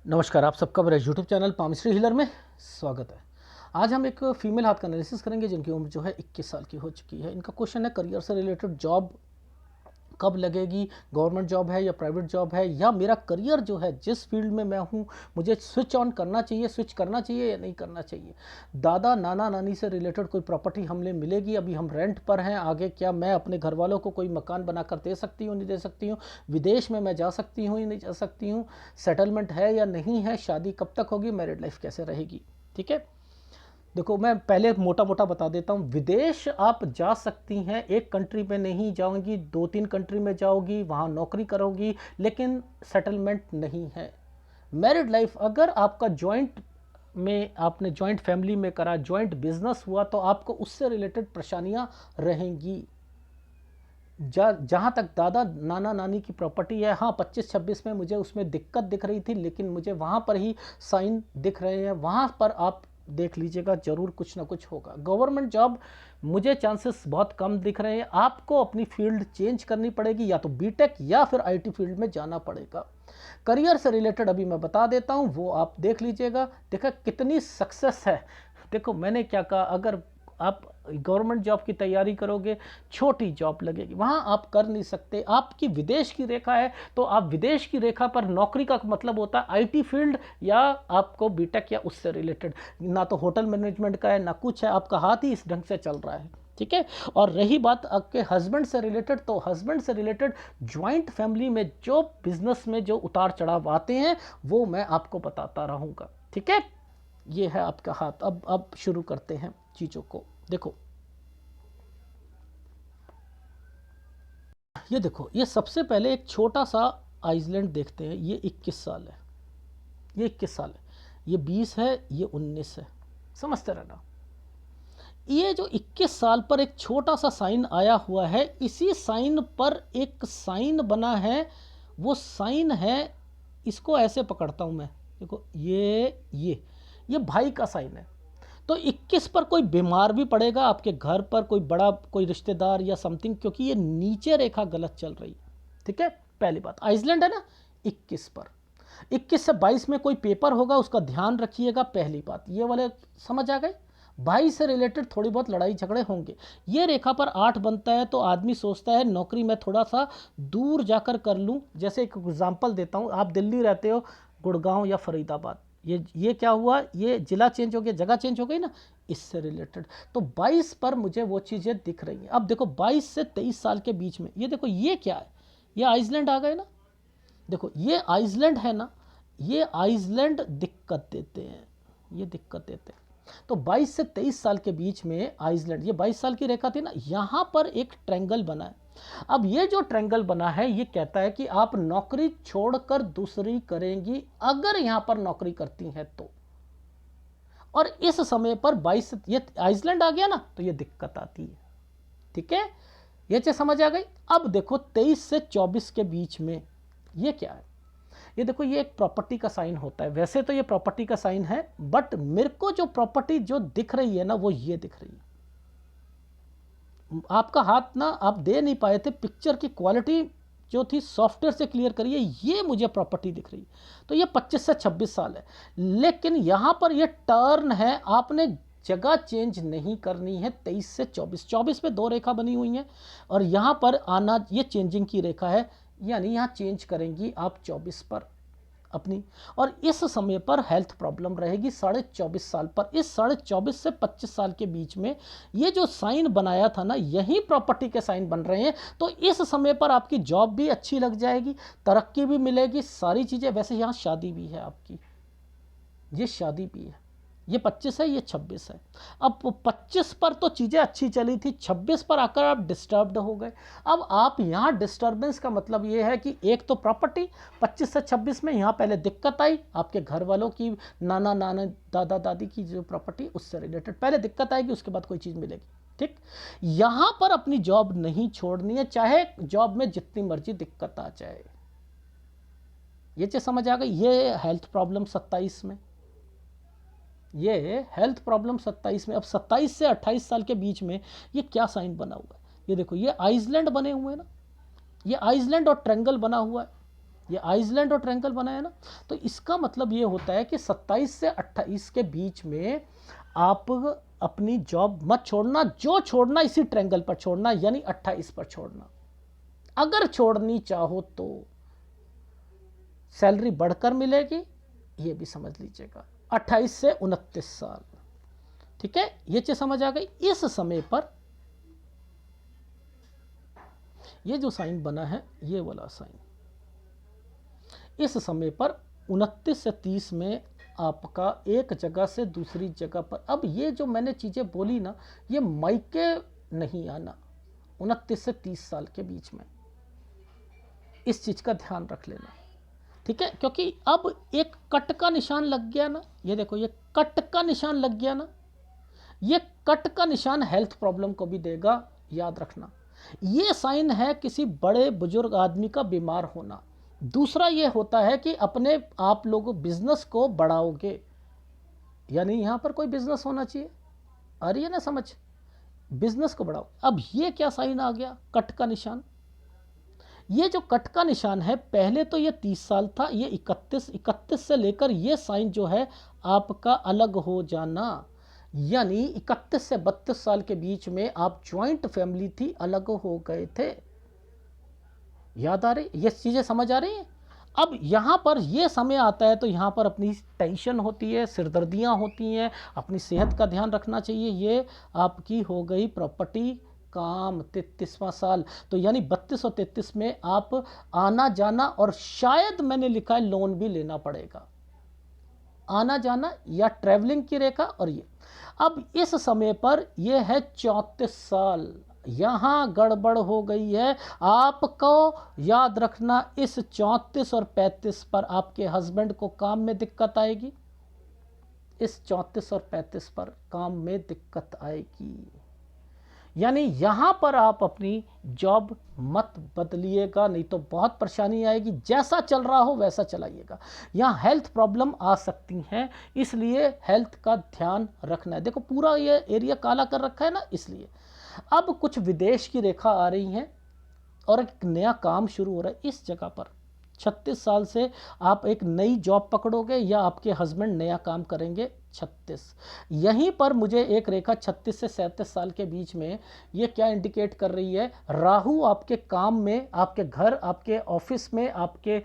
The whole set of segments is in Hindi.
नमस्कार, आप सबका मेरे यूट्यूब चैनल पामिस्ट्री हीलर में स्वागत है। आज हम एक फीमेल हाथ का एनालिसिस करेंगे जिनकी उम्र जो है 21 साल की हो चुकी है। इनका क्वेश्चन है करियर से रिलेटेड, जॉब कब लगेगी, गवर्नमेंट जॉब है या प्राइवेट जॉब है, या मेरा करियर जो है जिस फील्ड में मैं हूँ मुझे स्विच ऑन करना चाहिए, स्विच करना चाहिए या नहीं करना चाहिए। दादा नाना नानी से रिलेटेड कोई प्रॉपर्टी हमें मिलेगी, अभी हम रेंट पर हैं, आगे क्या मैं अपने घर वालों को कोई मकान बनाकर दे सकती हूँ, नहीं दे सकती हूँ, विदेश में मैं जा सकती हूँ या नहीं जा सकती हूँ, सेटलमेंट है या नहीं है, शादी कब तक होगी, मैरिड लाइफ कैसे रहेगी। ठीक है, देखो मैं पहले मोटा मोटा बता देता हूँ। विदेश आप जा सकती हैं, एक कंट्री में नहीं जाओगी, 2-3 कंट्री में जाओगी, वहाँ नौकरी करोगी, लेकिन सेटलमेंट नहीं है। मैरिड लाइफ अगर आपका जॉइंट में, आपने जॉइंट फैमिली में करा, जॉइंट बिजनेस हुआ, तो आपको उससे रिलेटेड परेशानियाँ रहेंगी। जहाँ तक दादा नाना नानी की प्रॉपर्टी है, हाँ 25-26 में मुझे उसमें दिक्कत दिख रही थी, लेकिन मुझे वहाँ पर ही साइन दिख रहे हैं, वहाँ पर आप देख लीजिएगा, जरूर कुछ ना कुछ होगा। गवर्नमेंट जॉब मुझे चांसेस बहुत कम दिख रहे हैं। आपको अपनी फील्ड चेंज करनी पड़ेगी, या तो बीटेक या फिर आईटी फील्ड में जाना पड़ेगा। करियर से रिलेटेड अभी मैं बता देता हूँ, वो आप देख लीजिएगा। देखा कितनी सक्सेस है। देखो मैंने क्या कहा, अगर आप गवर्नमेंट जॉब की तैयारी करोगे, छोटी जॉब लगेगी, वहाँ आप कर नहीं सकते। आपकी विदेश की रेखा है तो आप विदेश की रेखा पर नौकरी का मतलब होता है आईटी फील्ड या आपको बीटेक या उससे रिलेटेड। ना तो होटल मैनेजमेंट का है ना कुछ है, आपका हाथ ही इस ढंग से चल रहा है। ठीक है, और रही बात आपके हस्बैंड से रिलेटेड, तो हस्बैंड से रिलेटेड ज्वाइंट फैमिली में जो बिजनेस में जो उतार चढ़ाव आते हैं वो मैं आपको बताता रहूँगा। ठीक है, ये है आपका हाथ। अब शुरू करते हैं चीज़ों को। देखो ये देखो, ये सबसे पहले एक छोटा सा आइसलैंड देखते हैं। ये 21 साल है, ये 21 साल है, ये 20 है, ये 19 है। समझते रहना, ये जो 21 साल पर एक छोटा सा साइन आया हुआ है, इसी साइन पर एक साइन बना है। वो साइन है, इसको ऐसे पकड़ता हूं मैं, देखो ये भाई का साइन है। तो 21 पर कोई बीमार भी पड़ेगा आपके घर पर, कोई बड़ा कोई रिश्तेदार या समथिंग, क्योंकि ये नीचे रेखा गलत चल रही है। ठीक है, पहली बात आइसलैंड है ना, 21 पर, 21 से 22 में कोई पेपर होगा, उसका ध्यान रखिएगा। पहली बात ये वाले समझ आ गए। 22 से रिलेटेड थोड़ी बहुत लड़ाई झगड़े होंगे। ये रेखा पर 8 बनता है तो आदमी सोचता है नौकरी में थोड़ा सा दूर जाकर कर लूँ। जैसे एक एग्जाम्पल देता हूँ, आप दिल्ली रहते हो, गुड़गांव या फरीदाबाद, ये क्या हुआ, ये जिला चेंज हो गया, जगह चेंज हो गई ना, इससे रिलेटेड। तो 22 पर मुझे वो चीज़ें दिख रही हैं। अब देखो 22 से 23 साल के बीच में, ये देखो ये क्या है, ये आइसलैंड आ गए ना। देखो ये आइसलैंड है ना, ये आइसलैंड दिक्कत देते हैं, ये दिक्कत देते हैं। तो 22 से 23 साल के बीच में आइसलैंड, ये 22 साल की रेखा थी ना, यहां पर एक ट्रायंगल बना है। अब ये जो ट्रायंगल बना है ये कहता है कि आप नौकरी छोड़कर दूसरी करेंगी अगर यहां पर नौकरी करती हैं तो। और इस समय पर 22, ये आइसलैंड आ गया ना, तो ये दिक्कत आती है। ठीक है, ये चीज समझ आ गई। अब देखो 23 से 24 के बीच में ये क्या है, ये देखो ये एक प्रॉपर्टी का साइन होता है। वैसे तो ये प्रॉपर्टी का साइन है, बट मेरे को जो प्रॉपर्टी जो दिख रही है ना, वो ये दिख रही है। आपका हाथ ना आप दे नहीं पाए थे, पिक्चर की क्वालिटी जो थी सॉफ्टवेयर से क्लियर करिए, ये मुझे प्रॉपर्टी दिख रही है। तो ये 25 से 26 साल है, लेकिन यहां पर ये टर्न है, आपने जगह चेंज नहीं करनी है। 23 से 24 पे 2 रेखा बनी हुई हैं, और यहां पर आना ये चेंजिंग की रेखा है, यानी यहां चेंज करेंगी आप 24 पर अपनी। और इस समय पर हेल्थ प्रॉब्लम रहेगी 24.5 साल पर। इस 24.5 से 25 साल के बीच में ये जो साइन बनाया था ना, यही प्रॉपर्टी के साइन बन रहे हैं। तो इस समय पर आपकी जॉब भी अच्छी लग जाएगी, तरक्की भी मिलेगी, सारी चीज़ें। वैसे यहाँ शादी भी है आपकी, ये शादी भी है। ये 25 है, ये 26 है। अब 25 पर तो चीज़ें अच्छी चली थी, 26 पर आकर आप डिस्टर्ब्ड हो गए। अब आप यहाँ डिस्टर्बेंस का मतलब ये है कि एक तो प्रॉपर्टी 25 से 26 में यहाँ पहले दिक्कत आई, आपके घर वालों की, नाना नाना दादा दादी की जो प्रॉपर्टी, उससे रिलेटेड पहले दिक्कत आएगी, उसके बाद कोई चीज़ मिलेगी। ठीक, यहाँ पर अपनी जॉब नहीं छोड़नी है, चाहे जॉब में जितनी मर्जी दिक्कत आ जाए। ये चीज़ समझ आ गई। ये हेल्थ प्रॉब्लम 27 में, ये हेल्थ प्रॉब्लम 27 में। अब 27 से 28 साल के बीच में ये क्या साइन बना हुआ है, ये देखो, ये आइसलैंड बने हुए हैं ना, ये आइसलैंड और ट्रायंगल बना हुआ है। ये आइसलैंड और ट्रायंगल बनाया ना, तो इसका मतलब ये होता है कि 27 से 28 के बीच में आप अपनी जॉब मत छोड़ना, जो छोड़ना इसी ट्रायंगल पर छोड़ना, यानी 28 पर छोड़ना। अगर छोड़नी चाहो तो सैलरी बढ़कर मिलेगी, ये भी समझ लीजिएगा, 28 से 29 साल। ठीक है, ये चीज समझ आ गई। इस समय पर ये जो साइन बना है, ये वाला साइन, इस समय पर 29 से 30 में आपका एक जगह से दूसरी जगह पर, अब ये जो मैंने चीज़ें बोली ना, ये मायके नहीं आना 29 से 30 साल के बीच में, इस चीज़ का ध्यान रख लेना। ठीक है, क्योंकि अब एक कट का निशान लग गया ना, ये देखो ये कट का निशान लग गया ना, ये कट का निशान हेल्थ प्रॉब्लम को भी देगा, याद रखना। ये साइन है किसी बड़े बुजुर्ग आदमी का बीमार होना। दूसरा ये होता है कि अपने आप लोग बिजनेस को बढ़ाओगे, यानी यहां पर कोई बिजनेस होना चाहिए, आ रही है ना समझ, बिजनेस को बढ़ाओ। अब ये क्या साइन आ गया, कट का निशान। ये जो कट का निशान है, पहले तो ये 30 साल था, ये 31 से लेकर ये साइन जो है आपका अलग हो जाना, यानी 31 से 32 साल के बीच में आप ज्वाइंट फैमिली थी, अलग हो गए थे। याद आ रही, ये चीजें समझ आ रही हैं। अब यहाँ पर ये समय आता है तो यहाँ पर अपनी टेंशन होती है, सिरदर्दियाँ होती हैं, अपनी सेहत का ध्यान रखना चाहिए। ये आपकी हो गई प्रॉपर्टी काम 33वां साल, तो यानी 32 और 33 में आप आना जाना, और शायद मैंने लिखा है लोन भी लेना पड़ेगा, आना जाना या ट्रैवलिंग की रेखा। और ये अब इस समय पर यह है 34 साल, यहां गड़बड़ हो गई है। आपको याद रखना, इस 34 और 35 पर आपके हस्बैंड को काम में दिक्कत आएगी, इस 34 और 35 पर काम में दिक्कत आएगी, यानी यहां पर आप अपनी जॉब मत बदलिएगा, नहीं तो बहुत परेशानी आएगी। जैसा चल रहा हो वैसा चलाइएगा, यहाँ हेल्थ प्रॉब्लम आ सकती हैं, इसलिए हेल्थ का ध्यान रखना है। देखो पूरा ये एरिया काला कर रखा है ना, इसलिए। अब कुछ विदेश की रेखा आ रही हैं और एक नया काम शुरू हो रहा है इस जगह पर। 36 साल से आप एक नई जॉब पकड़ोगे या आपके हस्बैंड नया काम करेंगे। 36, यहीं पर मुझे एक रेखा 36 से 37 साल के बीच में ये क्या इंडिकेट कर रही है, राहु आपके काम में, आपके घर, आपके ऑफिस में, आपके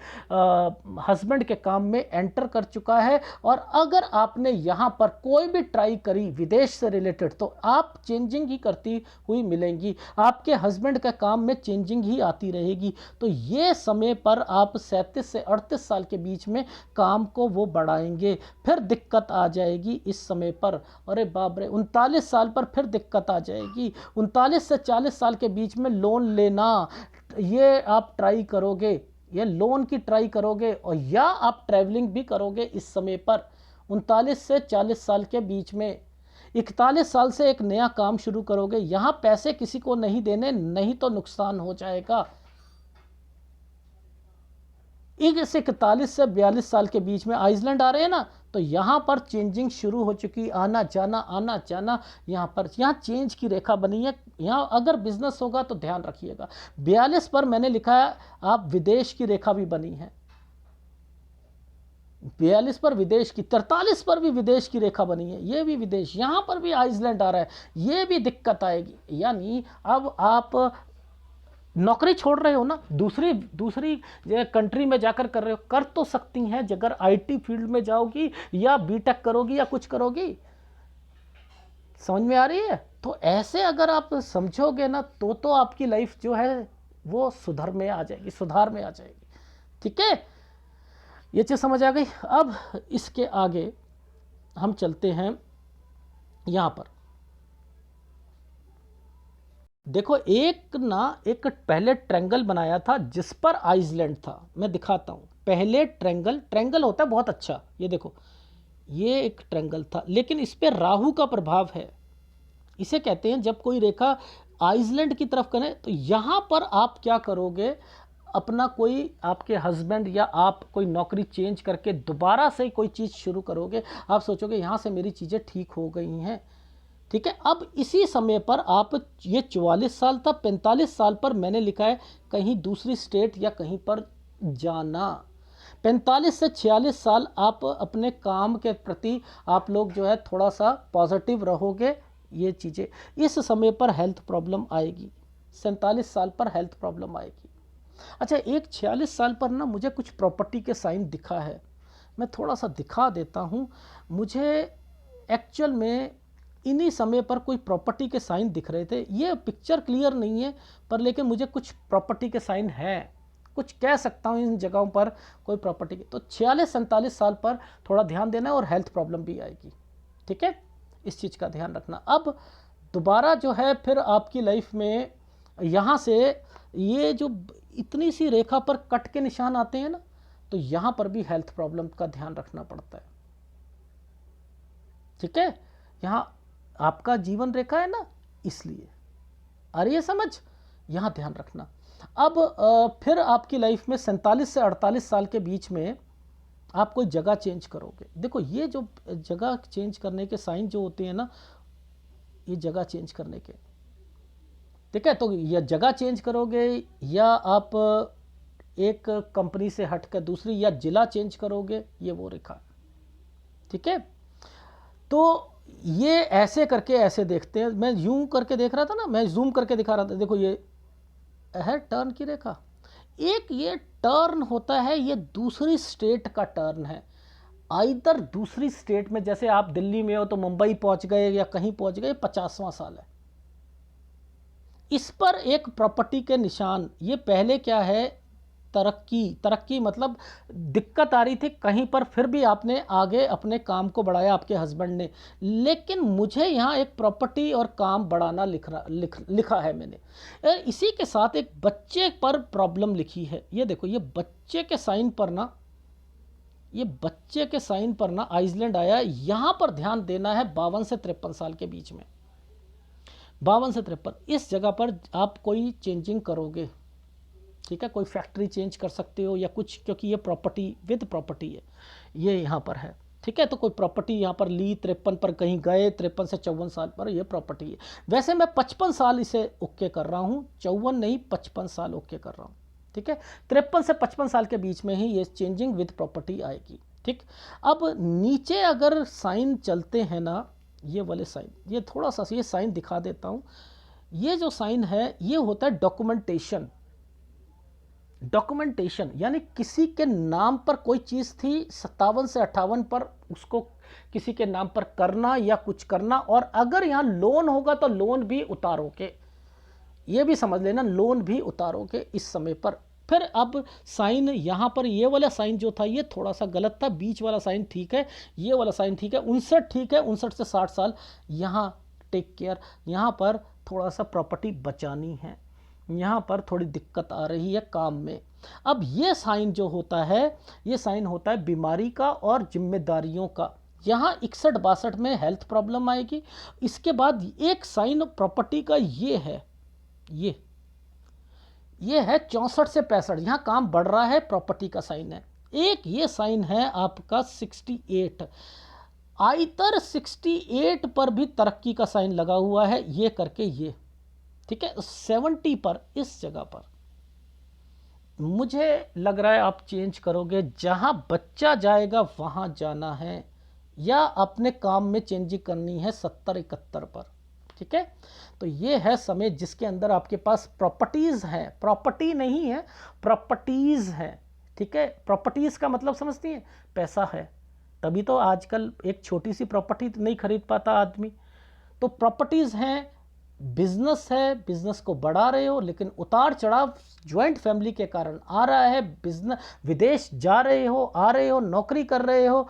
हस्बैंड के काम में एंटर कर चुका है। और अगर आपने यहाँ पर कोई भी ट्राई करी विदेश से रिलेटेड, तो आप चेंजिंग ही करती हुई मिलेंगी, आपके हस्बैंड के काम में चेंजिंग ही आती रहेगी। तो ये समय पर आप 37 से 38 साल के बीच में काम को वो बढ़ाएंगे, फिर दिक्कत आ जाएगी इस समय पर। अरे बाप रे, 39 साल पर फिर दिक्कत आ जाएगी। 39 से 40 साल के बीच में लोन लेना, ये आप ट्राई करोगे, ये लोन की ट्राई करोगे, और या आप ट्रैवलिंग भी करोगे इस समय पर 39 से 40 साल के बीच में। 41 साल से एक नया काम शुरू करोगे, यहाँ पैसे किसी को नहीं देने, नहीं तो नुकसान हो जाएगा। 41 से 42 साल के बीच में आइसलैंड आ रहे हैं ना, तो यहाँ पर चेंजिंग शुरू हो चुकी, आना जाना यहाँ पर, यहाँ चेंज की रेखा बनी है। यहाँ अगर बिजनेस होगा तो ध्यान रखिएगा। 42 पर मैंने लिखा है आप विदेश की रेखा भी बनी है, 42 पर विदेश की, 43 पर भी विदेश की रेखा बनी है, ये भी विदेश, यहाँ पर भी आइसलैंड आ रहा है, ये भी दिक्कत आएगी। यानी अब आप नौकरी छोड़ रहे हो ना, दूसरी कंट्री में जाकर कर रहे हो, कर तो सकती हैं अगर आईटी फील्ड में जाओगी या बीटेक करोगी या कुछ करोगी, समझ में आ रही है। तो ऐसे अगर आप समझोगे ना, तो आपकी लाइफ जो है वो सुधार में आ जाएगी। ठीक है, ये चीज समझ आ गई। अब इसके आगे हम चलते हैं, यहां पर देखो, एक पहले ट्रायंगल बनाया था जिस पर आइसलैंड था, मैं दिखाता हूं। पहले ट्रायंगल होता है बहुत अच्छा, ये देखो ये एक ट्रायंगल था, लेकिन इस पे राहु का प्रभाव है। इसे कहते हैं जब कोई रेखा आइसलैंड की तरफ करे, तो यहां पर आप क्या करोगे, अपना कोई आपके हस्बैंड या आप कोई नौकरी चेंज करके दोबारा से कोई चीज़ शुरू करोगे। आप सोचोगे यहाँ से मेरी चीज़ें ठीक हो गई हैं। ठीक है, अब इसी समय पर आप, ये 44 साल था, 45 साल पर मैंने लिखा है कहीं दूसरी स्टेट या कहीं पर जाना। 45 से 46 साल आप अपने काम के प्रति आप लोग जो है थोड़ा सा पॉजिटिव रहोगे। ये चीज़ें इस समय पर हेल्थ प्रॉब्लम आएगी, 47 साल पर हेल्थ प्रॉब्लम आएगी। अच्छा, एक 46 साल पर ना मुझे कुछ प्रॉपर्टी के साइन दिखा है, मैं थोड़ा सा दिखा देता हूँ। मुझे एक्चुअल में इन्हीं समय पर कोई प्रॉपर्टी के साइन दिख रहे थे। ये पिक्चर क्लियर नहीं है पर लेकिन मुझे कुछ प्रॉपर्टी के साइन हैं, कुछ कह सकता हूँ इन जगहों पर कोई प्रॉपर्टी की। तो 46-47 साल पर थोड़ा ध्यान देना है और हेल्थ प्रॉब्लम भी आएगी, ठीक है, इस चीज़ का ध्यान रखना। अब दोबारा जो है फिर आपकी लाइफ में यहाँ से ये जो इतनी सी रेखा पर कट के निशान आते हैं ना, तो यहाँ पर भी हेल्थ प्रॉब्लम का ध्यान रखना पड़ता है, ठीक है। यहाँ आपका जीवन रेखा है ना, इसलिए आ रही है समझ, यहाँ ध्यान रखना। अब फिर आपकी लाइफ में 47 से 48 साल के बीच में आप कोई जगह चेंज करोगे। देखो ये जो जगह चेंज करने के साइन जो होते हैं ना, ये जगह चेंज करने के, ठीक है। तो या जगह चेंज करोगे या आप एक कंपनी से हट कर दूसरी, या जिला चेंज करोगे, ये वो रेखा, ठीक है। तो ये ऐसे करके ऐसे देखते हैं। मैं यूं करके देख रहा था ना, मैं जूम करके दिखा रहा था। देखो ये है टर्न की रेखा, एक ये टर्न होता है, ये दूसरी स्टेट का टर्न है। आइदर दूसरी स्टेट में, जैसे आप दिल्ली में हो तो मुंबई पहुंच गए या कहीं पहुंच गए, 50वां साल है। इस पर एक प्रॉपर्टी के निशान, ये पहले क्या है, तरक्की मतलब दिक्कत आ रही थी कहीं पर, फिर भी आपने आगे अपने काम को बढ़ाया, आपके हस्बैंड ने। लेकिन मुझे यहाँ एक प्रॉपर्टी और काम बढ़ाना लिखा है मैंने। इसी के साथ एक बच्चे पर प्रॉब्लम लिखी है। ये देखो, ये बच्चे के साइन पर ना, ये बच्चे के साइन पर ना आइसलैंड आया। यहाँ पर ध्यान देना है 52 से 53 साल के बीच में, 52 से 53, इस जगह पर आप कोई चेंजिंग करोगे, ठीक है। कोई फैक्ट्री चेंज कर सकते हो या कुछ, क्योंकि ये प्रॉपर्टी विद प्रॉपर्टी है, ये यहाँ पर है, ठीक है। तो कोई प्रॉपर्टी यहाँ पर ली, 53 पर कहीं गए, 53 से 54 साल पर ये प्रॉपर्टी है। वैसे मैं 55 साल इसे ओके कर रहा हूँ, 54 नहीं 55 साल ओके कर रहा हूँ, ठीक है। 53 से 55 साल के बीच में ही ये चेंजिंग विद प्रॉपर्टी आएगी, ठीक। अब नीचे अगर साइन चलते हैं ना, ये वाले साइन, ये थोड़ा सा ये साइन दिखा देता हूँ। ये जो साइन है ये होता है डॉक्यूमेंटेशन। डॉक्यूमेंटेशन यानी किसी के नाम पर कोई चीज़ थी 57 से 58 पर, उसको किसी के नाम पर करना या कुछ करना। और अगर यहाँ लोन होगा तो लोन भी उतारोगे, ये भी समझ लेना, लोन भी उतारोगे इस समय पर। फिर अब साइन यहाँ पर, ये वाला साइन जो था ये थोड़ा सा गलत था, बीच वाला साइन ठीक है, ये वाला साइन ठीक है। 59 ठीक है, 59 से 60 साल, यहाँ टेक केयर। यहाँ पर थोड़ा सा प्रॉपर्टी बचानी है, यहाँ पर थोड़ी दिक्कत आ रही है काम में। अब ये साइन जो होता है, ये साइन होता है बीमारी का और जिम्मेदारियों का। यहाँ 61-62 में हेल्थ प्रॉब्लम आएगी। इसके बाद एक साइन प्रॉपर्टी का ये है, ये है 64 से 65, यहाँ काम बढ़ रहा है, प्रॉपर्टी का साइन है। एक ये साइन है आपका 68, आइतर 68 पर भी तरक्की का साइन लगा हुआ है, ये करके ये, ठीक है। 70 पर इस जगह पर मुझे लग रहा है आप चेंज करोगे, जहां बच्चा जाएगा वहां जाना है, या अपने काम में चेंजिंग करनी है 70-71 पर, ठीक है। तो ये है समय जिसके अंदर आपके पास प्रॉपर्टीज हैं, प्रॉपर्टी नहीं है, प्रॉपर्टीज है, ठीक है। प्रॉपर्टीज का मतलब समझती हैं, पैसा है, तभी तो आजकल एक छोटी सी प्रॉपर्टी नहीं खरीद पाता आदमी। तो प्रॉपर्टीज हैं, बिजनेस है, बिजनेस को बढ़ा रहे हो, लेकिन उतार चढ़ाव ज्वाइंट फैमिली के कारण आ रहा है। बिजनेस, विदेश जा रहे हो, आ रहे हो, नौकरी कर रहे हो,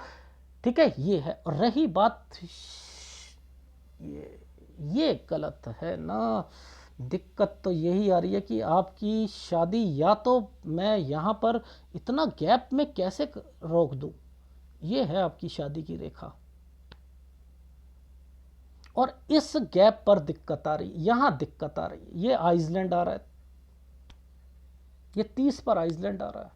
ठीक है, ये है। और रही बात, ये गलत है ना, दिक्कत तो यही आ रही है कि आपकी शादी, या तो मैं यहाँ पर इतना गैप में कैसे रोक दूँ, ये है आपकी शादी की रेखा, और इस गैप पर दिक्कत आ रही, यहाँ दिक्कत आ रही। ये आइसलैंड आ रहा है, ये 30 पर आइसलैंड आ रहा है,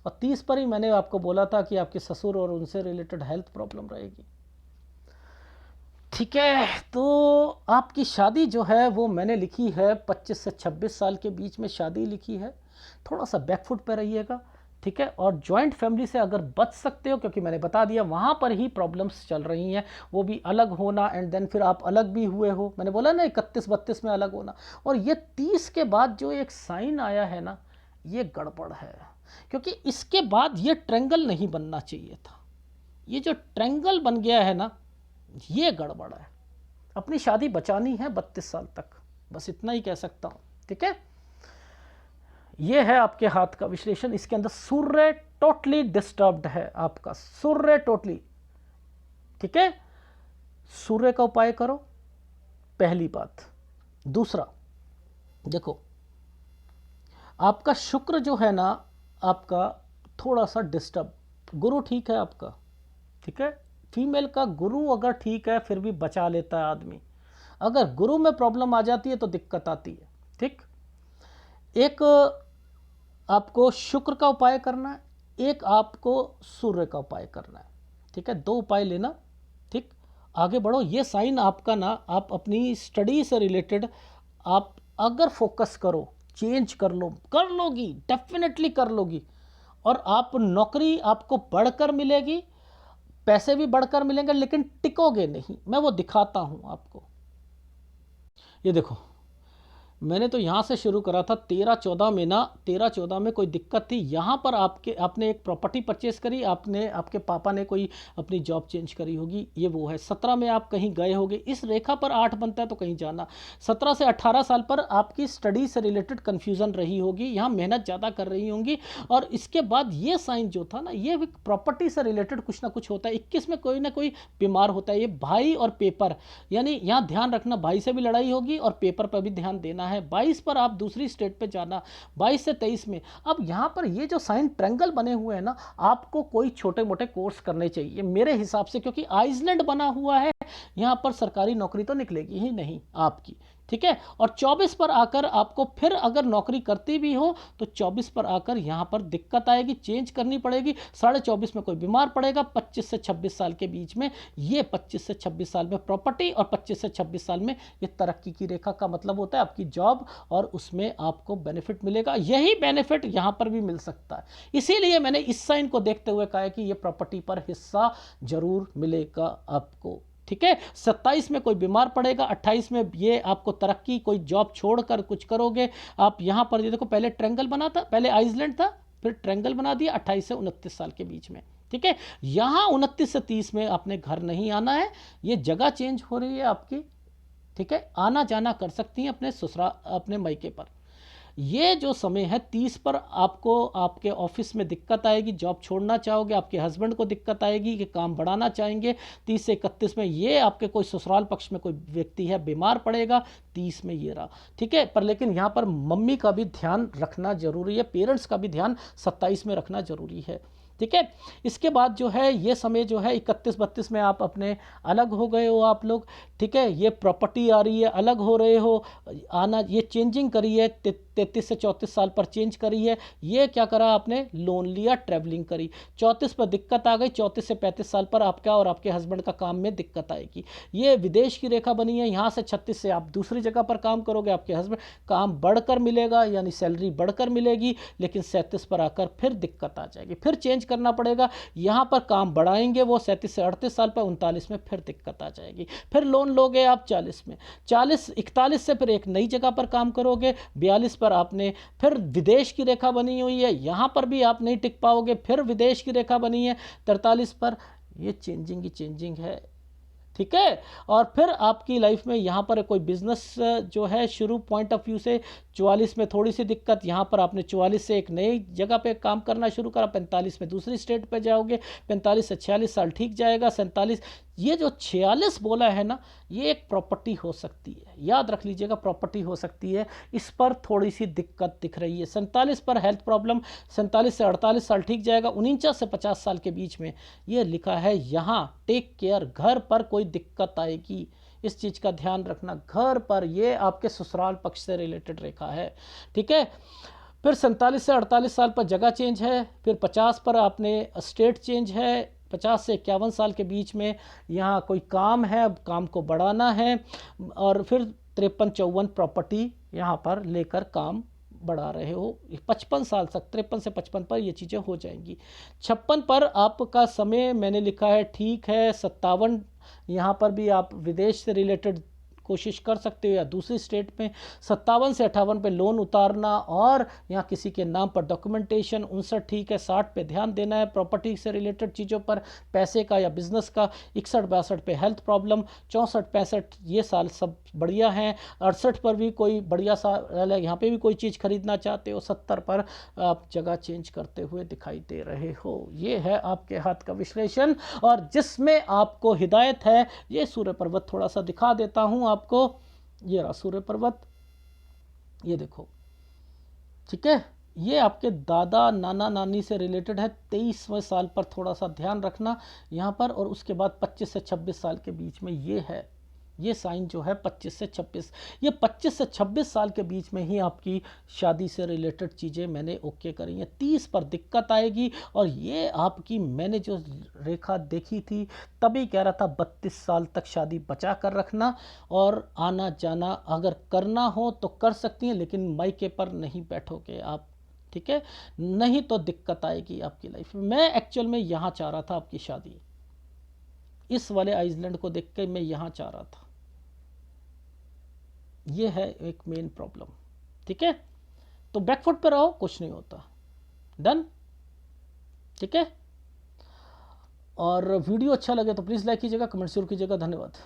और 30 पर ही मैंने आपको बोला था कि आपके ससुर और उनसे रिलेटेड हेल्थ प्रॉब्लम रहेगी, ठीक है। तो आपकी शादी जो है वो मैंने लिखी है 25 से 26 साल के बीच में शादी लिखी है। थोड़ा सा बैकफुट पे रहिएगा, ठीक है। और जॉइंट फैमिली से अगर बच सकते हो, क्योंकि मैंने बता दिया वहाँ पर ही प्रॉब्लम्स चल रही हैं, वो भी अलग होना, एंड देन फिर आप अलग भी हुए हो, मैंने बोला ना 31-32 में अलग होना। और ये 30 के बाद जो एक साइन आया है ना, ये गड़बड़ है, क्योंकि इसके बाद ये ट्रेंगल नहीं बनना चाहिए था। ये जो ट्रेंगल बन गया है ना, ये गड़बड़ है। अपनी शादी बचानी है 32 साल तक, बस इतना ही कह सकता हूँ, ठीक है। ये है आपके हाथ का विश्लेषण। इसके अंदर सूर्य टोटली डिस्टर्ब्ड है, आपका सूर्य टोटली, ठीक है। सूर्य का उपाय करो, पहली बात। दूसरा, देखो आपका शुक्र जो है ना, आपका थोड़ा सा डिस्टर्ब, गुरु ठीक है आपका, ठीक है। फीमेल का गुरु अगर ठीक है फिर भी बचा लेता है आदमी, अगर गुरु में प्रॉब्लम आ जाती है तो दिक्कत आती है, ठीक। एक आपको शुक्र का उपाय करना है, एक आपको सूर्य का उपाय करना है, ठीक है। 2 उपाय लेना, ठीक। आगे बढ़ो। ये साइन आपका ना, आप अपनी स्टडी से रिलेटेड आप अगर फोकस करो, चेंज कर लोगी, डेफिनेटली कर लोगी। और आप नौकरी आपको बढ़कर मिलेगी, पैसे भी बढ़कर मिलेंगे, लेकिन टिकोगे नहीं। मैं वो दिखाता हूँ आपको। ये देखो, मैंने तो यहाँ से शुरू करा था 13-14 में ना, 13-14 में कोई दिक्कत थी। यहाँ पर आपने एक प्रॉपर्टी परचेस करी, आपके पापा ने कोई अपनी जॉब चेंज करी होगी, ये वो है। 17 में आप कहीं गए होगे, इस रेखा पर 8 बनता है तो कहीं जाना। 17 से 18 साल पर आपकी स्टडी से रिलेटेड कन्फ्यूज़न रही होगी, यहाँ मेहनत ज़्यादा कर रही होंगी। और इसके बाद ये साइन जो था ना, ये प्रॉपर्टी से रिलेटेड कुछ ना कुछ होता है। 21 में कोई ना कोई बीमार होता है। ये भाई और पेपर, यानी यहाँ ध्यान रखना, भाई से भी लड़ाई होगी और पेपर पर भी ध्यान देना है। 22 पर आप दूसरी स्टेट पे जाना, 22 से 23 में। अब यहां पर ये जो साइन ट्रायंगल बने हुए हैं ना, आपको कोई छोटे मोटे कोर्स करने चाहिए मेरे हिसाब से, क्योंकि आइसलैंड बना हुआ है, यहां पर सरकारी नौकरी तो निकलेगी ही नहीं आपकी, ठीक है। और 24 पर आकर आपको फिर अगर नौकरी करती भी हो तो 24 पर आकर यहाँ पर दिक्कत आएगी, चेंज करनी पड़ेगी। 24.5 में कोई बीमार पड़ेगा, 25 से 26 साल के बीच में, ये 25 से 26 साल में प्रॉपर्टी, और 25 से 26 साल में ये तरक्की की रेखा का मतलब होता है आपकी जॉब, और उसमें आपको बेनिफिट मिलेगा। यही बेनिफिट यहाँ पर भी मिल सकता है। इसीलिए मैंने इस साइन को देखते हुए कहा कि ये प्रॉपर्टी पर हिस्सा जरूर मिलेगा आपको, ठीक है। 27 में कोई बीमार पड़ेगा, 28 में ये आपको तरक्की, कोई जॉब छोड़कर कुछ करोगे आप। यहाँ पर ये देखो, पहले ट्रायंगल बना था, पहले आइसलैंड था, फिर ट्रायंगल बना दिया 28 से 29 साल के बीच में, ठीक है। यहाँ 29 से 30 में आपने घर नहीं आना है, ये जगह चेंज हो रही है आपकी, ठीक है। आना जाना कर सकती हैं अपने ससुराल, अपने मायके पर। ये जो समय है 30 पर आपको आपके ऑफिस में दिक्कत आएगी, जॉब छोड़ना चाहोगे, आपके हस्बैंड को दिक्कत आएगी कि काम बढ़ाना चाहेंगे। 30 से 31 में ये आपके कोई ससुराल पक्ष में कोई व्यक्ति है बीमार पड़ेगा, 30 में ये रहा, ठीक है। पर लेकिन यहाँ पर मम्मी का भी ध्यान रखना जरूरी है, पेरेंट्स का भी ध्यान 27 में रखना जरूरी है, ठीक है। इसके बाद जो है ये समय जो है 31-32 में आप अपने अलग हो गए हो आप लोग, ठीक है। ये प्रॉपर्टी आ रही है, अलग हो रहे हो, आना, ये चेंजिंग करी है, 33 से 34 साल पर चेंज करी है। ये क्या करा आपने, लोन लिया, ट्रैवलिंग करी। 34 पर दिक्कत आ गई, 34 से 35 साल पर आपका और आपके हस्बैंड का काम में दिक्कत आएगी। ये विदेश की रेखा बनी है, यहाँ से 36 से आप दूसरी जगह पर काम करोगे, आपके हस्बैंड काम बढ़कर मिलेगा, यानी सैलरी बढ़कर मिलेगी, लेकिन 37 पर आकर फिर दिक्कत आ जाएगी, फिर चेंज करना पड़ेगा। यहाँ पर काम बढ़ाएंगे वो 37 से 38 साल पर, 39 में फिर दिक्कत आ जाएगी। फिर लोन लोगे आप 40 में, 41 से फिर एक नई जगह पर काम करोगे। 42 पर आपने फिर विदेश की रेखा बनी हुई है, यहाँ पर भी आप नहीं टिक पाओगे, फिर विदेश की रेखा बनी है 43 पर। ये चेंजिंग ही चेंजिंग है, ठीक है। और फिर आपकी लाइफ में यहाँ पर कोई बिजनेस जो है शुरू पॉइंट ऑफ व्यू से 44 में थोड़ी सी दिक्कत, यहाँ पर आपने 44 से एक नई जगह पे काम करना शुरू करा, 45 में दूसरी स्टेट पे जाओगे, 45 से 46 साल ठीक जाएगा, 47, ये जो 46 बोला है ना, ये एक प्रॉपर्टी हो सकती है, याद रख लीजिएगा, प्रॉपर्टी हो सकती है। इस पर थोड़ी सी दिक्कत दिख रही है। 47 पर हेल्थ प्रॉब्लम, 47 से 48 साल ठीक जाएगा, 49 से 50 साल के बीच में ये लिखा है यहाँ टेक केयर, घर पर कोई दिक्कत आएगी, इस चीज़ का ध्यान रखना। घर पर, ये आपके ससुराल पक्ष से रिलेटेड रेखा है, ठीक है। फिर 47 से 48 साल पर जगह चेंज है, फिर 50 पर आपने स्टेट चेंज है, 50 से 51 साल के बीच में यहाँ कोई काम है, काम को बढ़ाना है, और फिर 53-54 प्रॉपर्टी यहाँ पर लेकर काम बढ़ा रहे हो, 55 साल तक 53 से 55 पर ये चीज़ें हो जाएंगी। 56 पर आपका समय मैंने लिखा है ठीक है, 57 यहाँ पर भी आप विदेश से रिलेटेड कोशिश कर सकते हो या दूसरी स्टेट में। 57 से 58 पे लोन उतारना और यहाँ किसी के नाम पर डॉक्यूमेंटेशन। 59 ठीक है, 60 पे ध्यान देना है प्रॉपर्टी से रिलेटेड चीज़ों पर, पैसे का या बिजनेस का। 61-62 पे हेल्थ प्रॉब्लम। 64-65 ये साल सब बढ़िया हैं। 68 पर भी कोई बढ़िया साल है, यहाँ पे भी कोई चीज़ खरीदना चाहते हो। 70 पर आप जगह चेंज करते हुए दिखाई दे रहे हो। ये है आपके हाथ का विश्लेषण और जिसमें आपको हिदायत है। ये सूर्य पर्वत थोड़ा सा दिखा देता हूँ आपको। ये रहा सूर्य पर्वत, ये देखो, ठीक है। ये आपके दादा नाना नानी से रिलेटेड है। 23वें साल पर थोड़ा सा ध्यान रखना यहाँ पर, और उसके बाद 25 से 26 साल के बीच में ये है। ये साइन जो है 25 से 26, ये 25 से 26 साल के बीच में ही आपकी शादी से रिलेटेड चीज़ें मैंने ओके करी हैं। 30 पर दिक्कत आएगी, और ये आपकी मैंने जो रेखा देखी थी तभी कह रहा था 32 साल तक शादी बचा कर रखना, और आना जाना अगर करना हो तो कर सकती हैं, लेकिन मायके पर नहीं बैठोगे आप, ठीक है। नहीं तो दिक्कत आएगी आपकी लाइफ में। मैं एक्चुअल में यहाँ चाह रहा था आपकी शादी, इस वाले आइसलैंड को देख के मैं यहाँ चाह रहा था। ये है एक मेन प्रॉब्लम, ठीक है। तो बैकफुट पे रहो, कुछ नहीं होता। डन, ठीक है। और वीडियो अच्छा लगे तो प्लीज़ लाइक कीजिएगा, कमेंट जरूर कीजिएगा। धन्यवाद।